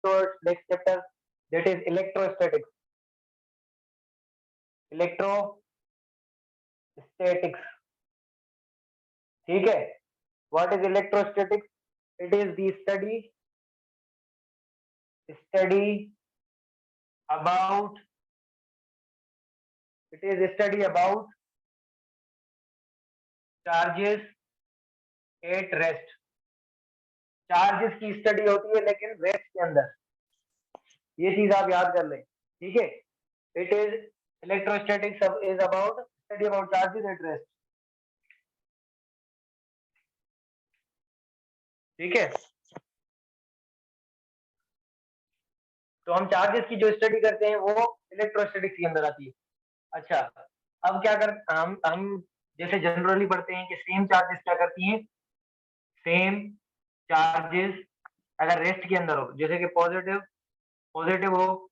towards next chapter, that is electrostatics. Electrostatics. ठीक है? What is electrostatics? It is the study about. It is a study about charges at rest. Charges की study होती है लेकिन rest के अंदर, ये चीज आप याद कर लें, ठीक है? It is electrostatics is about study about charges at rest, ठीक है? तो हम चार्जेस की जो स्टडी करते हैं वो इलेक्ट्रोस्टैटिक्स के अंदर आती है। अच्छा, अब क्या कर हम जैसे जनरली पढ़ते हैं कि सेम चार्जेस क्या करती हैं, सेम चार्जेस अगर रेस्ट के अंदर हो, जैसे कि पॉजिटिव हो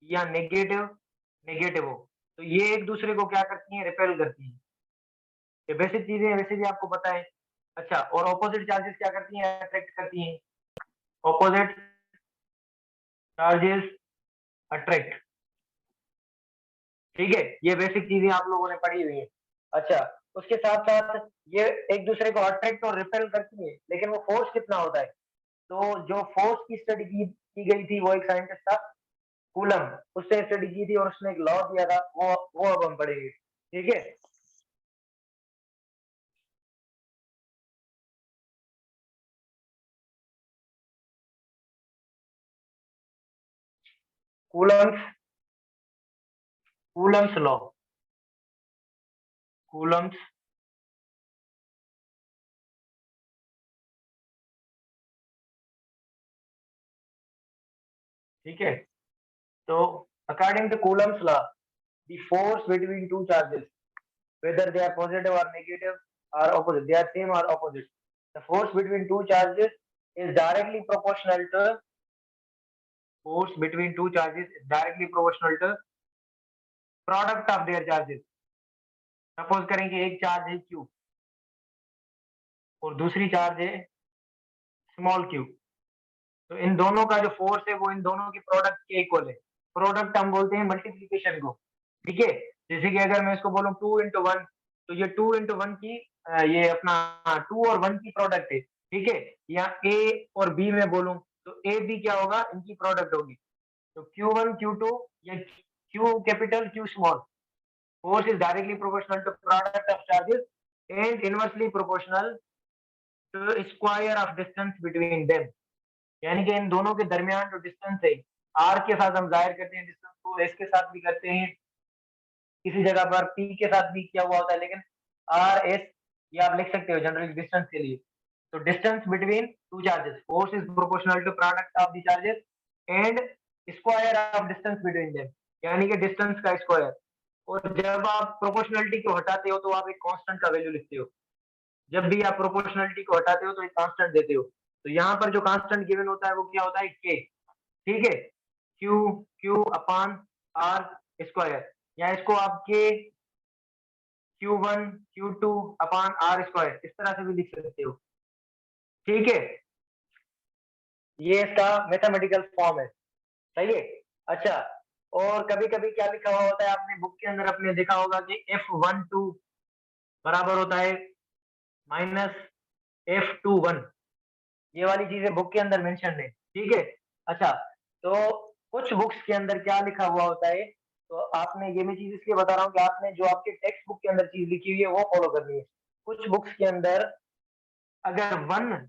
या नेगेटिव हो, तो ये एक दूसरे को क्या करती हैं, रिपेल करती हैं। ये बेसिक चीजें वैसे भी आपको पता है। अच्छा, और ऑपोजिट चार्जेस क्या करती हैं, अट्रैक्ट करती हैं। ऑपोजिट चार्जेस अट्रैक्ट, ठीक है? ये बेसिक चीजें आप लोगों ने पढ़ी हुई है। अच्छा, उसके साथ साथ ये एक दूसरे को अट्रैक्ट और रिपेल करती है, लेकिन वो फोर्स कितना होता है, तो जो फोर्स की स्टडी की गई थी वो एक साइंटिस्ट था कूलम, उससे स्टडी की थी और उसने एक लॉ दिया था, वो अब हम पढ़ेंगे, ठीक है? कूलम्स लॉ, कूलम्स ठीक है? तो according to Coulomb's law, the force between two charges, whether they are positive or negative or opposite, they are same or opposite, the force between two charges is directly proportional to product of their charges. Suppose करें कि एक charge है Q और दूसरी charge है small q, तो इन दोनों का जो फोर्स है वो इन दोनों की प्रोडक्ट के इक्वल है। प्रोडक्ट हम बोलते हैं मल्टीप्लीकेशन को, ठीक है? जैसे कि अगर मैं इसको बोलूं 2 into 1, तो ये 2 into 1 की ये अपना 2 और 1 की प्रोडक्ट है, ठीक है? या A और B में बोलूं तो A B क्या होगा, इनकी प्रोडक्ट होगी। तो Q1 Q2 या Q capital Q small, force is directly proportional to product of charges and inversely proportional to square of distance between them. यानी कि इन दोनों के दरमियान जो डिस्टेंस है, r के साथ हम जाहिर करते हैं डिस्टेंस को, s के साथ भी करते हैं, किसी जगह पर p के साथ भी किया हुआ होता है, लेकिन r s ये आप लिख सकते हो जनरली डिस्टेंस के लिए। तो distance between two charges, force is proportional to product of the charges and square of distance between them, यानी कि डिस्टेंस का स्क्वायर। और जब आप प्रोपोर्शनलिटी को हटाते हो तो आप एक कांस्टेंट का वैल्यू लिखते हो, जब भी आप प्रोपोर्शनलिटी को हटाते हो तो एक कांस्टेंट देते हो। तो यहाँ पर जो कांस्टेंट गिवन होता है वो क्या होता है, k, ठीक है? q अपॉन r स्क्वायर, या इसको आप k Q1 Q2 upon r square इस तरह से भी लिख सकते हो, ठीक है? ये इसका मैथमेटिकल फॉर्म है, सही है? अच्छा, और कभी कभी क्या लिखा हुआ होता है, आपने बुक के अंदर अपने देखा होगा कि F12 बराबर होता है माइनस F21, ये वाली चीजें बुक के अंदर मेंशन है, ठीक है? अच्छा, तो कुछ बुक्स के अंदर क्या लिखा हुआ होता है, तो आपने, ये मैं चीज इसलिए बता रहा हूँ कि आपने जो आपके टेक्स्ट बुक के अंदर चीज लिखी हुई है वो फॉलो करनी है। कुछ बुक्स के अंदर अगर वन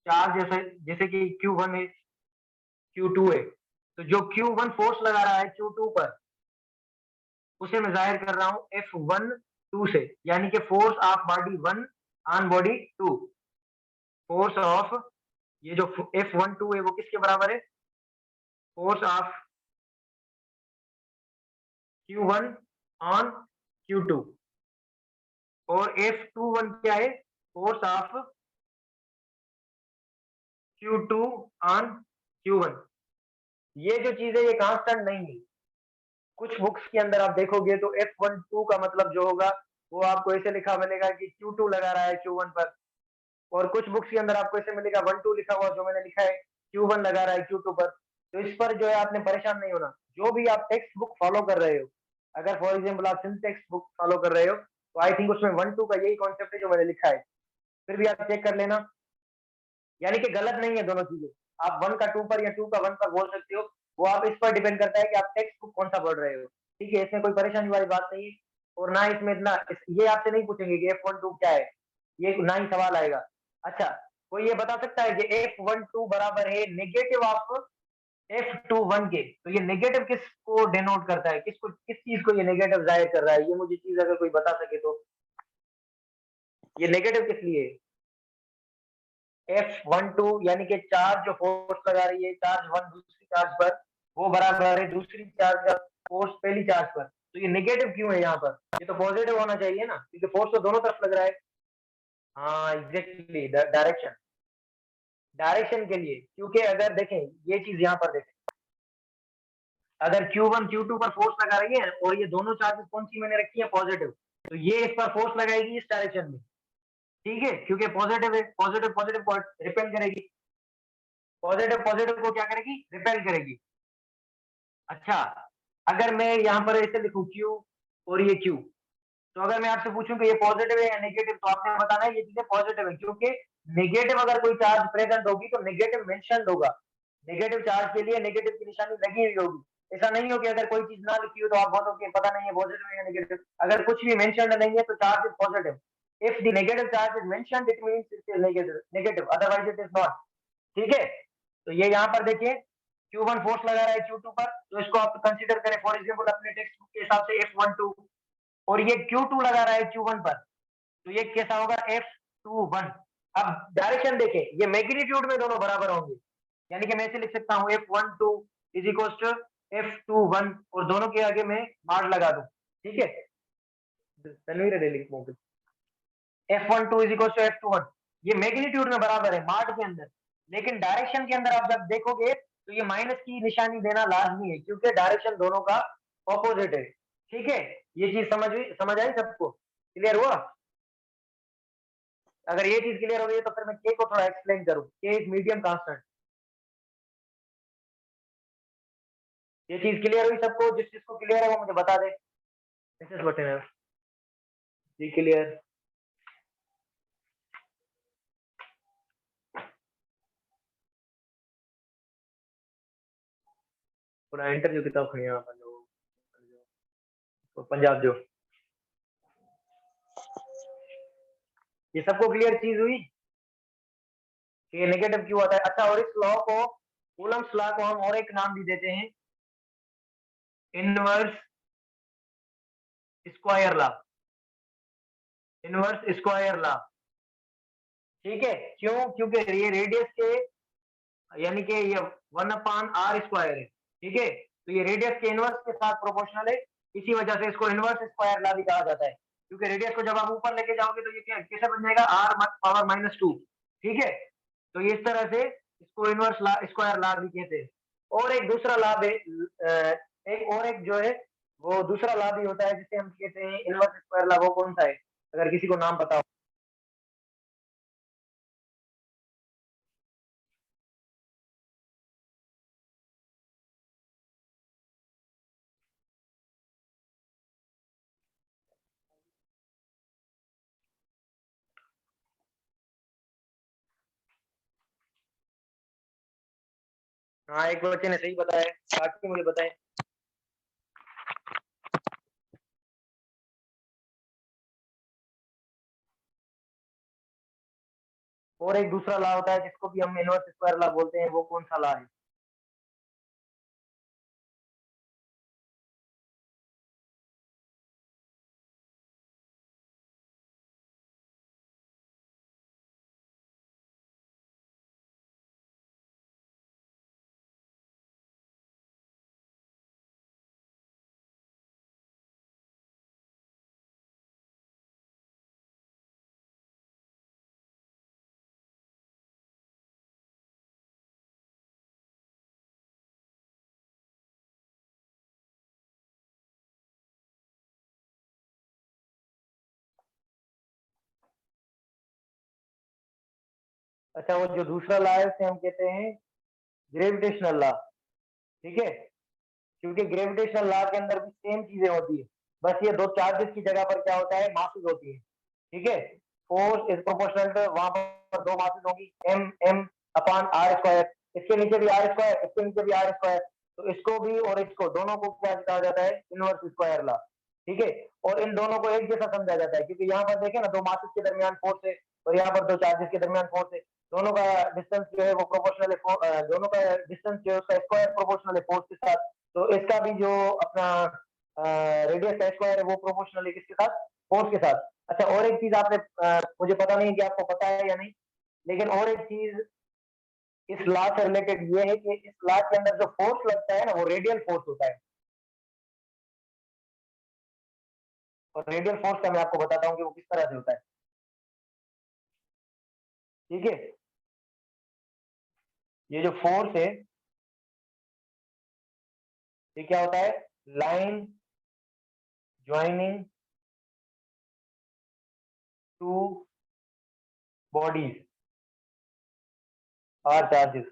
चार्ज जैसे कि Q1 है, Q2 है, तो जो Q1 फोर्स लगा रहा है Q2 पर, उसे मैं जाहिर कर रहा हूं F12 से, यानी कि force of body 1 on body 2, force of ये जो F12 है वो किसके बराबर है, force of Q1 on Q2, और F21 क्या है, force of Q2 on Q1। ये जो चीज है ये कांस्टेंट नहीं है। कुछ बुक्स के अंदर आप देखोगे तो F12 का मतलब जो होगा वो आपको ऐसे लिखा मिलेगा कि Q2 लगा रहा है Q1 पर, और कुछ बुक्स के अंदर आपको ऐसे मिलेगा 12 लिखा हुआ जो मैंने लिखा है Q1 लगा रहा है Q2 पर, तो इस पर जो है आपने परेशान नहीं होना। जो भी आप टेक्स्ट बुक फॉलो कर रहे हो, अगर फॉर एग्जाम्पल आप सिंटेक्स बुक फॉलो कर रहे हो, तो आई थिंक उसमें 1-2 का यही कॉन्सेप्ट है जो मैंने लिखा है, फिर भी आप चेक कर लेना। यानी कि गलत नहीं है दोनों चीजें, आप 1 का 2 पर या 2 का 1 पर बोल सकते हो, वो आप इस पर डिपेंड करता है कि आप टेक्स्ट बुक कौन सा पढ़ रहे हो। ठीक है, इसमें कोई परेशानी वाली बात नहीं है, और ना इसमें इतना ये आपसे नहीं पूछेंगे कि F12 क्या है, ये ना ही सवाल आएगा। अच्छा, कोई ये बता सकता है कि F12 बराबर है नेगेटिव ऑफ F21 के, तो ये नेगेटिव किसको डिनोट करता है, किसको, किस चीज को ये नेगेटिव जाहिर कर रहा है, ये मुझे चीज अगर कोई बता सके तो। ये नेगेटिव किस लिए है? F12 यानी कि चार्ज जो फोर्स लगा रही है चार्ज 1 दूसरी चार्ज पर, वो बराबर है दूसरी चार्ज का फोर्स पहली चार्ज पर। तो ये नेगेटिव क्यों है यहाँ पर? ये तो पॉजिटिव होना चाहिए ना, क्योंकि फोर्स तो दोनों तरफ लग रहा है। हाँ एग्जैक्टली, डायरेक्शन, डायरेक्शन के लिए, क्योंकि अगर देखें ये चीज यहाँ पर देखें, अगर Q1 Q2 पर फोर्स लगा रही है और ये दोनों चार्जेस कौन सी मैंने रखी है, पॉजिटिव, तो ये इस पर फोर्स लगाएगी इस डायरेक्शन में। ठीक है, क्योंकि पॉजिटिव है, पॉजिटिव पॉजिटिव को रिपेल करेगी, पॉजिटिव पॉजिटिव को क्या करेगी, रिपेल करेगी। अच्छा, अगर मैं यहाँ पर ऐसे लिखूं Q और ये Q, तो अगर मैं आपसे पूछूं कि ये पॉजिटिव है या नेगेटिव, तो आपने बताना है ये चीजें पॉजिटिव है, क्योंकि नेगेटिव अगर कोई चार्ज प्रेजेंट होगी तो नेगेटिव मेंशन होगा, नेगेटिव चार्ज के लिए नेगेटिव की निशानी लगी हुई होगी। ऐसा नहीं हो कि अगर कोई चीज ना लिखी हो तो आप बोलो कि पता नहीं है पॉजिटिव है या नेगेटिव, अगर कुछ भी मेंशन नहीं है तो charge is positive. If the negative charge is mentioned it means it is negative, negative otherwise it is not. ठीक है, तो ये यहाँ पर देखिए Q1 फोर्स लगा रहा है Q2 पर, तो इसको आप कंसीडर करें फॉर एग्जाम्पल अपने टेक्स्ट बुक के हिसाब से F12, और ये Q2 लगा रहा है Q1 पर, तो ये कैसा होगा, F21। अब डायरेक्शन देखें, ये मैग्नीट्यूड में दोनों बराबर होंगे, यानी कि मैं ऐसे लिख सकता हूँ F12 is equal to F21, और दोनों के आगे मैं मार्क लगा दूं। ठीक है, तनवीर डेली F12 is equal to F21, ये मैग्नीट्यूड में बराबर है मार्क के अंदर, लेकिन डायरेक्शन के अंदर आप जब देखोगे तो ये माइनस की निशानी देना लाजमी है, क्योंकि डायरेक्शन दोनों का ऑपोजिट है। ठीक है, ये चीज समझ आई सबको, क्लियर हुआ? अगर ये चीज क्लियर हो गई तो फिर मैं के को थोड़ा एक्सप्लेन करूं, के एक मीडियम कांस्टेंट। ये चीज क्लियर हुई सबको? जिस चीज को क्लियर है वो मुझे बता दे, मैसेज बटन है जी क्लियर। पूरा इंटरव्यू किताब खड़ी है पंजाब जो, ये सबको क्लियर चीज हुई कि नेगेटिव क्यों आता है? अच्छा, और इस लॉ को, कूलम्स लॉ को हम और एक नाम भी देते हैं, inverse square law, inverse square law. ठीक है, क्यों? क्योंकि ये रेडियस के, यानी कि ये 1/r² है। ठीक है, तो ये रेडियस के इनवर्स के साथ प्रोपोर्शनल है, इसी वजह से इसको इनवर्स स्क्वायर लॉ भी कहा जाता है, क्योंकि रेडियस को जब आप ऊपर लेके जाओगे तो ये क्या कैसे बन जाएगा, r⁻²। ठीक है, तो ये इस तरह से इसको इनवर्स लॉ स्क्वायर लॉ भी कहते हैं। और एक दूसरा लॉ है, एक और एक जो है वो दूसरा लॉ भी होता है जिसे हम कहते हैं इनवर्स स्क्वायर लॉ, वो कौन सा है अगर किसी को नाम पता हो? हाँ, एक बच्चे ने सही बताया, बाकी मुझे बताएं। और एक दूसरा लॉ होता है जिसको भी हम इनवर्स स्क्वायर लॉ बोलते हैं, वो कौन सा लॉ है? अच्छा, वो जो दूसरा लॉ है उसे हम कहते हैं ग्रेविटेशनल लॉ, ठीक है, क्योंकि ग्रेविटेशनल लॉ के अंदर भी सेम चीजें होती है, बस ये दो चार्जेस की जगह पर क्या होता है, मासेस होती है, ठीक है। फोर्स इज प्रोपोर्शनल टू, वहां पर दो मासेस होंगी, M M upon R square, इसके नीचे भी आर स्क्वायर, इसके नीचे भी आर स्क्वायर, तो इसको भी और इसको दोनों को क्या कहा जाता है, इनवर्स स्क्वायर लॉ, ठीक है। और इन दोनों को एक जैसा समझा जाता है, क्योंकि यहाँ पर देखें ना, दो मासेस के दरमियान फोर्स है और यहाँ पर दो चार्जेस के दरमियान फोर्स है, दोनों का डिस्टेंस जो है वो प्रोपोर्शनल है, दोनों का डिस्टेंस जो है उसका स्क्वायर प्रोपोर्शनल है फोर्स के साथ, तो इसका भी जो अपना रेडियस का स्क्वायर है वो प्रोपोर्शनल है किसके साथ, फोर्स के साथ। अच्छा, और एक चीज आपने मुझे पता नहीं है कि आपको पता है या नहीं, लेकिन और एक चीज इस लॉ से रिलेटेड ये है कि इस लॉ के अंदर जो फोर्स लगता है ना, वो रेडियल फोर्स होता है, और रेडियल फोर्स का मैं आपको बताता हूँ कि वो किस तरह से होता है, ठीक है। ये जो फोर्स है ये क्या होता है, line joining two bodies or charges.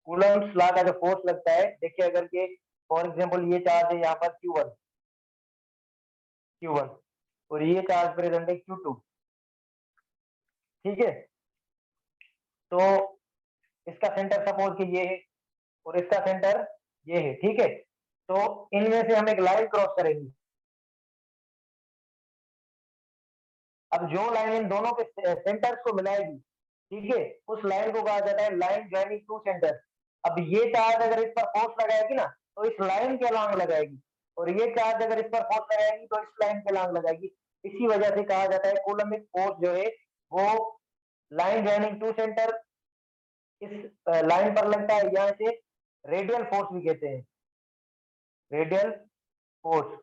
Coulomb's law का जो फोर्स लगता है, देखिए अगर के फॉर एग्जांपल ये चार्ज है यहाँ पर Q1 और ये चार्ज प्रेजेंट है Q2, ठीक है। तो इसका सेंटर सपोज कि ये है और इसका सेंटर ये है, ठीक है। तो इनमें से हम एक लाइन क्रॉस करेंगे, अब जो लाइन इन दोनों के सेंटर्स को मिलाएगी, ठीक है, उस लाइन को कहा जाता है लाइन ज्वाइनिंग टू सेंटर। अब ये चार्ज अगर इस पर फोर्स लगाएगी ना, तो इस लाइन के अलॉन्ग लगाएगी, और ये चार्ज अगर इस पर फोर्स लगाएगी तो इस लाइन के अलॉन्ग लगाएगी। इसी वजह से कहा जाता है कूलम्बिक फोर्स जो है वो लाइन ज्वाइनिंग टू सेंटर इस लाइन पर लगता है, यहाँ से रेडियल फोर्स भी कहते हैं, रेडियल फोर्स,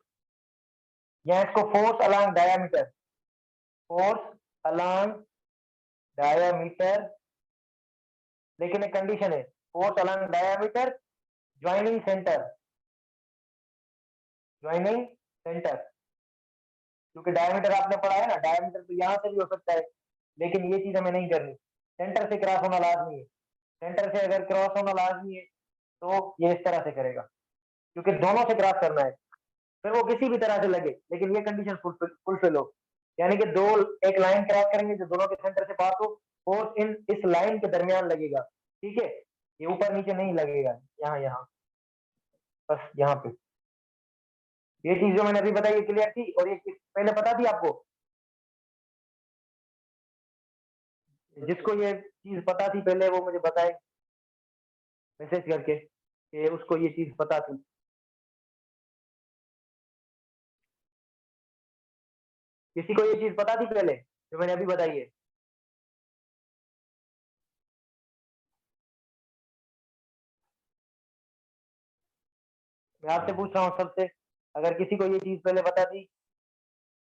या इसको force along diameter, force along diameter, लेकिन एक कंडीशन है, force along diameter joining centre, joining centre, क्योंकि डायमीटर आपने पढ़ा है ना, डायमीटर तो यहाँ से भी हो सकता है, लेकिन ये चीज हमें नहीं करनी, सेंटर से क्रॉस होना लाजमी है, सेंटर से अगर क्रॉस होना लाजमी है तो ये इस तरह से करेगा, क्योंकि दोनों से क्रॉस करना है, फिर वो किसी भी तरह से लगे, लेकिन ये कंडीशन फुलफिल हो, यानी कि दो एक लाइन क्रॉस करेंगे जो दोनों के सेंटर से पास हो, फोर्स इन इस लाइन के दरमियान लगेगा, ठीक है, ये ऊपर नीचे नहीं लगेगा, यहाँ यहाँ बस यहाँ पे। ये चीज जो मैंने अभी बताई क्लियर थी, और ये पहले पता थी आपको, जिसको ये चीज पता थी पहले वो मुझे बताए मैसेज करके कि उसको ये चीज पता थी। किसी को ये चीज पता थी पहले जो मैंने अभी बताई है? मैं आपसे पूछ रहा हूँ सबसे, अगर किसी को ये चीज पहले पता थी,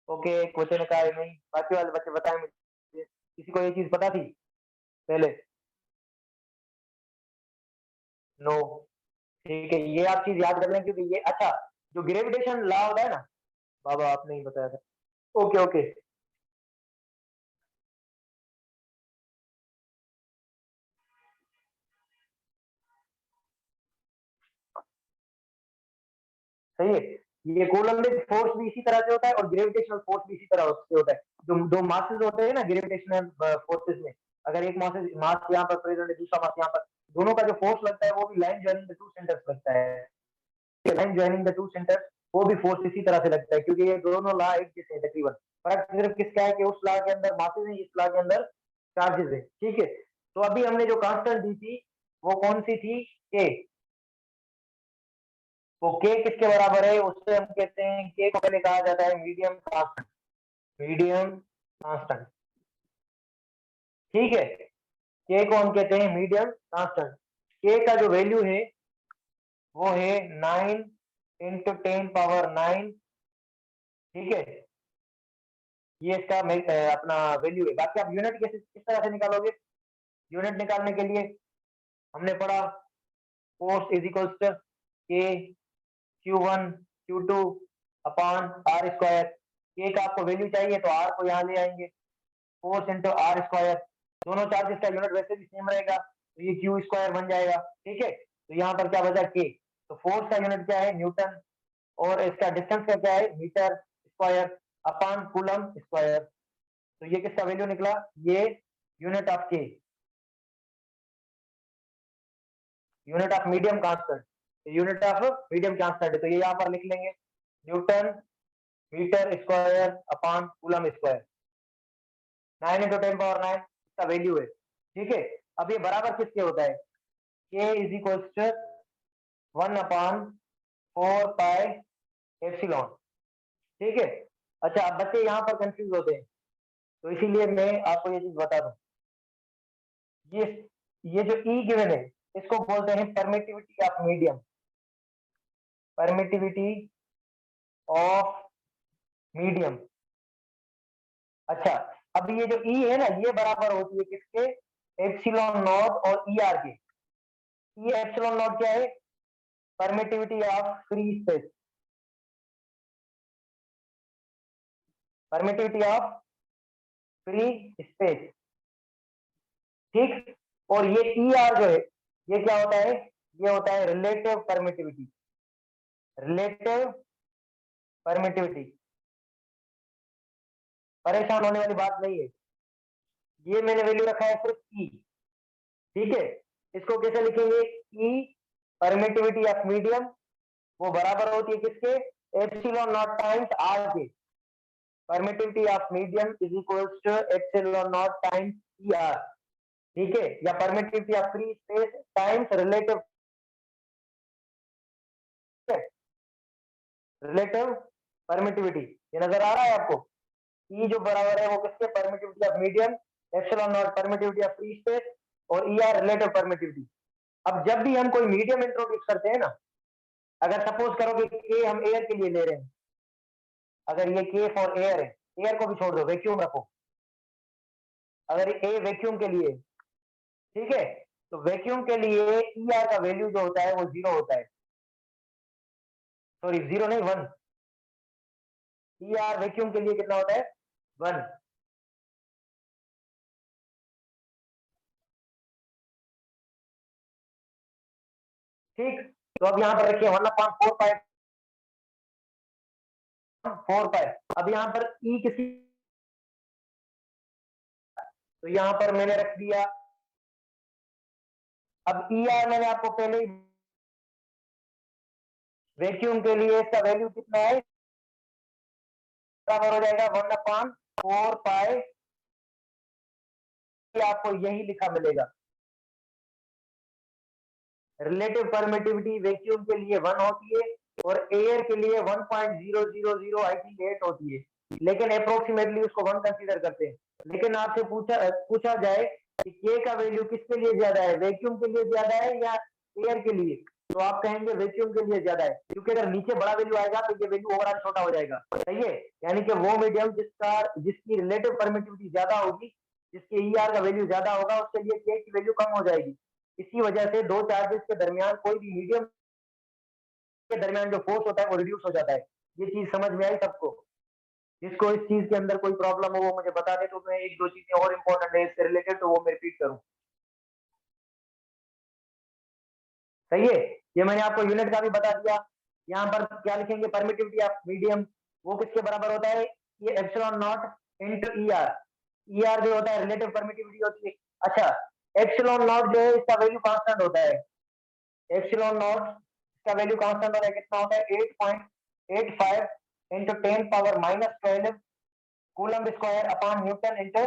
ओके, क्वेश्चन ने कहा है नहीं, बाकी वाले बच्चे बताए मुझे, किसी को ये चीज पता थी पहले? नो, ठीक है, ये आप चीज याद कर लें, क्योंकि ये अच्छा, जो ग्रेविटेशन लॉ होता है ना, बाबा आपने ही बताया था, ओके ओके, सही है। ये कोलम्बिक फोर्स भी इसी तरह से होता है और ग्रेविटेशनल फोर्स भी इसी तरह से होता है, जो दो मासेस होते हैं ना ग्रेविटेशनल फोर्सेस में, अगर एक मास यहाँ पर प्रेजेंट है, दूसरा मास यहाँ पर, दोनों का जो फोर्स लगता है वो भी line joining the two centres लगता है, line joining the two centres, वो भी फोर्स इसी तरह से लगता है, क्योंकि ये दोनों लॉ एक जैसे हैं तकरीबन, फर्क सिर्फ किसका है कि उस लॉ के अंदर मासेस है, इस लॉ के अंदर चार्जेस है, ठीक है। तो अभी हमने जो कांस्टेंट दी थी वो कौन सी थी, के, वो के किसके बराबर है, उससे हम कहते हैं के को पहले कहा जाता है मीडियम कांस्टेंट, मीडियम कांस्टेंट, ठीक है, के को हम कहते हैं मीडियम कांस्टेंट। के का जो वैल्यू है वो है 9 × 10⁻⁹, ठीक है, ये इसका अपना वैल्यू है। बाकी आप यूनिट कैसे किस तरह से निकालोगे, यूनिट निकालने के लिए हमने पढ़ा फोर्स इज इक्वल टू के Q1 Q2 upon R square, के का आपको वैल्यू चाहिए तो आर को यहाँ ले आएंगे, फोर्स इंटू आर स्क्वायर, दोनों चार्जेस का यूनिट वैसे भी सेम रहेगा, तो ये क्यू स्क्वायर बन जाएगा। ठीक है, तो यहाँ पर क्या बचा के, तो फोर्स का यूनिट क्या है न्यूटन, और इसका डिस्टेंस का क्या है metre square upon coulomb square. तो ये किसका वैल्यू निकला, ये unit of K, unit of medium constant, unit of medium constant, तो ये यहाँ पर लिख लेंगे newton metre square upon coulomb square, 9 × 10⁹ इसका वैल्यू है। ठीक है, अब ये बराबर किसके होता है, k इज इक्वल टू 1/4πε। ठीक है, अच्छा अब बच्चे यहाँ पर कंफ्यूज होते हैं, तो इसीलिए मैं आपको ये चीज बता दूं, ये ये जो ई गिवन है इसको बोलते हैं permittivity of medium, permittivity of medium. अच्छा, अब ये जो ई है ना, ये बराबर होती है किसके, एप्सिलॉन नॉट और ई आर के। ये एप्सिलॉन नॉट क्या है, permittivity of free space, permittivity of free space. ठीक, और ये ई आर जो है ये क्या होता है, ये होता है रिलेटिव परमिटिविटी, रिलेटिव परमिटिविटी। परेशान होने वाली बात नहीं है, ये मैंने वैल्यू रखा है सिर्फ ई। ठीक है, इसको कैसे लिखेंगे, ई परमिटिविटी ऑफ मीडियम वो बराबर होती है किसके, epsilon naught times R K, permittivity of medium is equals to epsilon naught times E R. ठीक है, या permittivity of free space times relative, relative permittivity. ये नजर आ रहा है आपको, ई जो बराबर है वो किसके, permittivity of medium, epsilon not permittivity of free space, और ई आर रिलेटिव परमिटिविटी। अब जब भी हम कोई मीडियम इंट्रोड्यूस करते हैं ना, अगर सपोज करो कि के हम एयर के लिए ले रहे हैं, अगर ये के फॉर एयर है, एयर को भी छोड़ दो, वैक्यूम रखो, अगर ए वैक्यूम के लिए, ठीक है, तो वैक्यूम के लिए ई आर का वैल्यू जो होता है वो 0 होता है, सॉरी 0 नहीं 1, ई आर वैक्यूम के लिए कितना होता है 1। ठीक, तो अब यहाँ पर रखिए 1/4π, अब यहाँ पर ई किसी, तो यहाँ पर मैंने रख दिया, अब ई आर मैंने आपको पहले ही, वैक्यूम के लिए इसका वैल्यू कितना है, बराबर हो जाएगा 1/4π, आपको यही लिखा मिलेगा। रिलेटिव परमिटिविटी वैक्यूम के लिए 1 होती है और एयर के लिए 1.000 आई थिंक 8 होती है, लेकिन अप्रोक्सीमेटली उसको 1 कंसीडर करते हैं। लेकिन आपसे पूछा जाए कि के का वैल्यू किसके लिए ज्यादा है, वैक्यूम के लिए ज्यादा है या एयर के लिए, तो आप कहेंगे वैक्यूम के लिए ज्यादा है, क्योंकि अगर नीचे बड़ा वैल्यू आएगा तो ये वैल्यू ओवरऑल छोटा हो जाएगा। सही है, यानी कि वो मीडियम जिसकी रिलेटिव परमिटिविटी ज्यादा होगी, जिसके ई आर का वैल्यू ज्यादा होगा, उसके लिए के की वैल्यू कम हो जाएगी। इसी वजह से दो चार्जेस के दरमियान, कोई भी मीडियम के दरमियान जो फोर्स होता है वो रिड्यूस हो जाता है। ये चीज समझ में आई सबको, जिसको इस चीज के अंदर कोई प्रॉब्लम हो वो मुझे बता दे, तो मैं एक दो चीजें और इंपॉर्टेंट है इससे रिलेटेड तो वो मैं रिपीट करूं। सही है, ये मैंने आपको यूनिट का भी बता दिया। यहाँ पर क्या लिखेंगे, परमिटिविटी ऑफ मीडियम वो किसके बराबर होता है, ये epsilon not into E R, E R जो होता है रिलेटिव परमिटिविटी होती है। अच्छा, एप्सिलॉन नॉट जो है इसका वैल्यू कांस्टेंट होता है, एप्सिलॉन नॉट इसका वैल्यू कांस्टेंट होता है, कितना होता है 8.85 into 10⁻⁻12 coulomb square upon newton into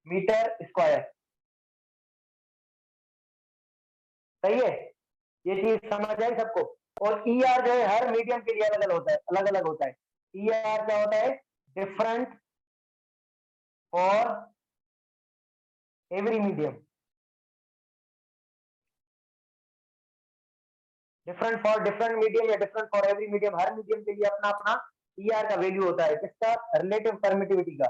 metre square. सही है, ये चीज समझ आई सबको। और ई आर जो है हर मीडियम के लिए अलग अलग होता है, अलग अलग होता है। ई आर क्या होता है, different for every medium, different for different medium या डिफरेंट फॉर एवरी मीडियम, हर मीडियम के लिए अपना अपना ई आर का वैल्यू होता है, किसका, रिलेटिव परमिटिविटी का।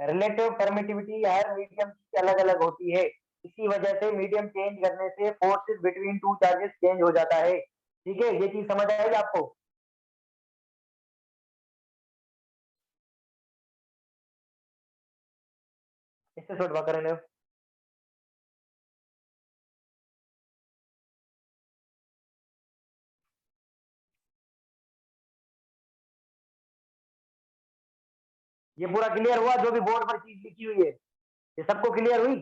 रिलेटिव परमिटिविटी हर मीडियम की अलग अलग होती है, इसी वजह से मीडियम चेंज करने से forces between two charges change हो जाता है। ठीक है, ये चीज समझ आएगी आपको। इससे छोट करें ये पूरा क्लियर हुआ जो भी बोर्ड पर चीज लिखी हुई है, ये सबको क्लियर हुई?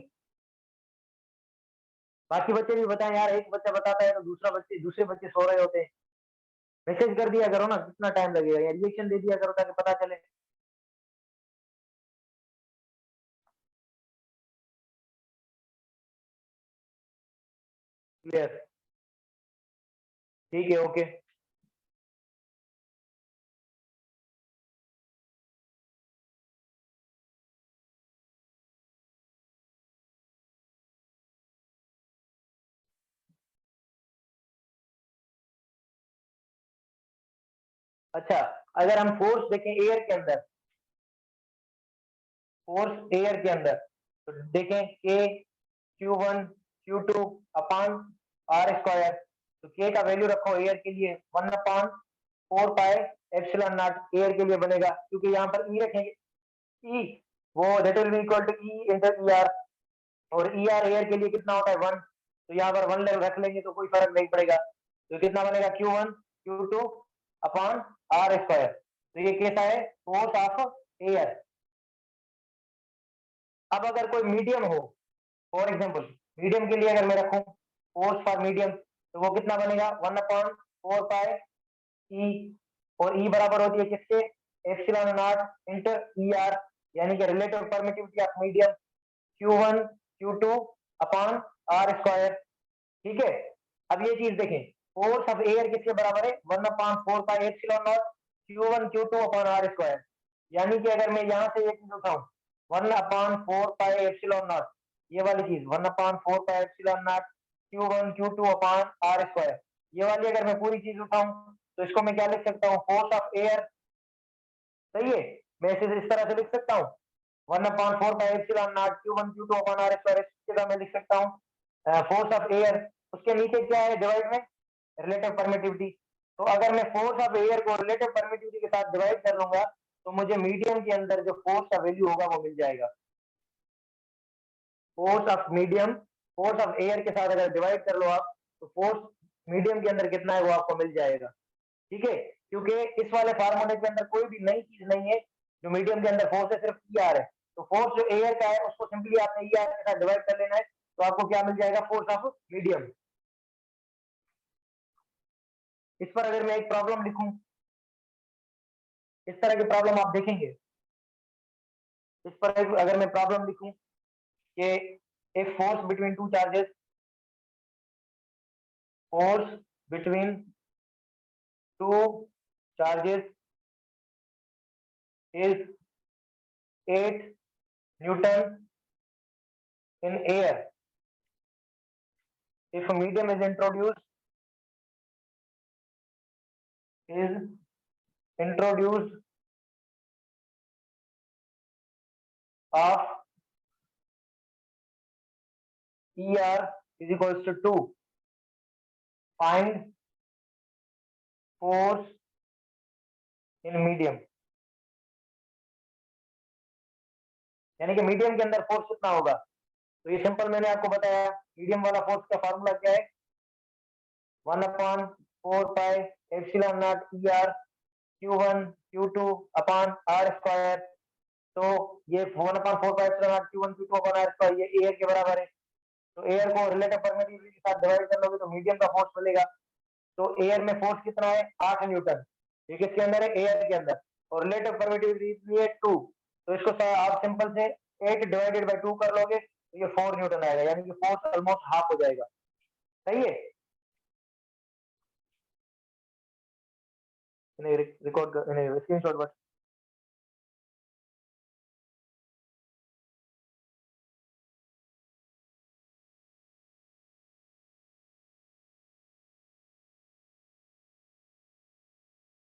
बाकी बच्चे भी बताएं यार, एक बच्चा बताता है तो दूसरे बच्चे सो रहे होते हैं। मैसेज कर दिया करो ना, कितना टाइम लगेगा, या रिएक्शन दे दिया करो ताकि पता चले। क्लियर? ठीक है, ओके। अच्छा, अगर हम फोर्स देखें एयर के अंदर, फोर्स एयर के अंदर, तो देखें के Q1 Q2 upon R square. तो के का वैल्यू रखो एयर के लिए 1/4 पाई एप्सिलॉन नॉट एयर के लिए बनेगा, क्योंकि यहाँ पर ई रखेंगे, ई वो that will be equal to E into E R, और ई आर एयर के लिए कितना होता है 1, तो यहाँ पर 1 रख लेंगे तो कोई फर्क नहीं पड़ेगा। तो कितना बनेगा Q1 Q2 upon R square. तो ये कैसा है, फोर्स ऑफ एयर। अब अगर कोई मीडियम हो, फॉर एग्जाम्पल मीडियम के लिए अगर मैं रखूं फोर्स फॉर मीडियम, तो वो कितना बनेगा 1/4 पाई ई, और ई बराबर होती है किसके, epsilon naught into E R, यानी कि relative permittivity of medium Q1 Q2 upon R square. ठीक है, अब ये चीज देखें, फोर्स ऑफ एयर किसके बराबर है 1/4 pi epsilon naught Q1 Q2 upon R square. यानी कि अगर मैं यहाँ से ये चीज उठाऊं 1/4 पाई एप्सिलॉन नॉट, ये वाली चीज 1/4 pi epsilon naught Q1 Q2 upon R square, ये वाली अगर मैं पूरी चीज उठाऊं तो इसको मैं क्या लिख सकता हूँ, फोर्स ऑफ एयर। सही है, मैं इसे इस तरह से लिख सकता हूँ 1/4 pi epsilon naught Q1 Q2 upon R square, इस जगह मैं लिख सकता हूँ फोर्स ऑफ एयर। उसके नीचे क्या है डिवाइड में, रिलेटिव परमिटिविटी। तो अगर मैं फोर्स ऑफ एयर को रिलेटिव परमिटिविटी के साथ डिवाइड कर लूंगा तो मुझे मीडियम के अंदर जो फोर्स का वैल्यू होगा वो मिल जाएगा। Force of medium, force of air के साथ अगर डिवाइड कर लो आप, तो फोर्स मीडियम के अंदर कितना है वो आपको मिल जाएगा। ठीक है, क्योंकि इस वाले फार्मूले के अंदर कोई भी नई चीज नहीं है, जो मीडियम के अंदर फोर्स है सिर्फ ई आर है। तो फोर्स जो एयर का है उसको सिंपली आपने ई आर के साथ डिवाइड कर लेना है, तो आपको क्या मिल जाएगा, फोर्स ऑफ मीडियम। इस पर अगर मैं एक प्रॉब्लम लिखूं, इस तरह की प्रॉब्लम आप देखेंगे, इस पर अगर मैं प्रॉब्लम लिखूं कि एक force between two charges, force between two charges is 8 Newton in air. If a medium is introduced of ER is equals to 2, find force in medium। यानी कि मीडियम के अंदर फोर्स कितना होगा, तो ये सिंपल मैंने आपको बताया, मीडियम वाला फोर्स का फार्मूला क्या है, 1/4 pi epsilon naught E R Q1 Q2 upon R square. तो ये 1/4 pi epsilon naught Q1 Q2 upon R square, ये एयर के बराबर है। तो एयर को रिलेटिव परमिटिविटी के साथ डिवाइड कर लोगे तो मीडियम का फोर्स मिलेगा। तो एयर में फोर्स कितना है 8 न्यूटन, ये किसके अंदर है, एयर के अंदर, और रिलेटिव परमिटिविटी है 2। तो इसको आप सिंपल से 8 डिवाइडेड बाय 2 कर लोगे तो ये 4 न्यूटन आएगा, यानी कि फोर्स ऑलमोस्ट हाफ हो जाएगा। सही है, रिकॉर्ड कर स्क्रीनशॉट बस।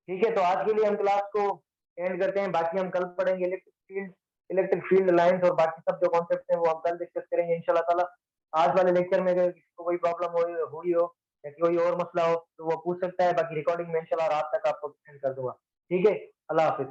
ठीक है, तो आज के लिए हम क्लास को एंड करते हैं, बाकी हम कल पढ़ेंगे इलेक्ट्रिक फील्ड लाइंस और बाकी सब जो कॉन्सेप्ट हैं वो हम कल डिस्कस करेंगे इंशाल्लाह ताला। आज वाले लेक्चर में अगर किसी को कोई प्रॉब्लम हुई हो या कोई और मसला हो तो वो पूछ सकता है, बाकी रिकॉर्डिंग में इंशाल्लाह रात तक आपको सेंड कर दूंगा। ठीक है, अल्लाह हाफिज।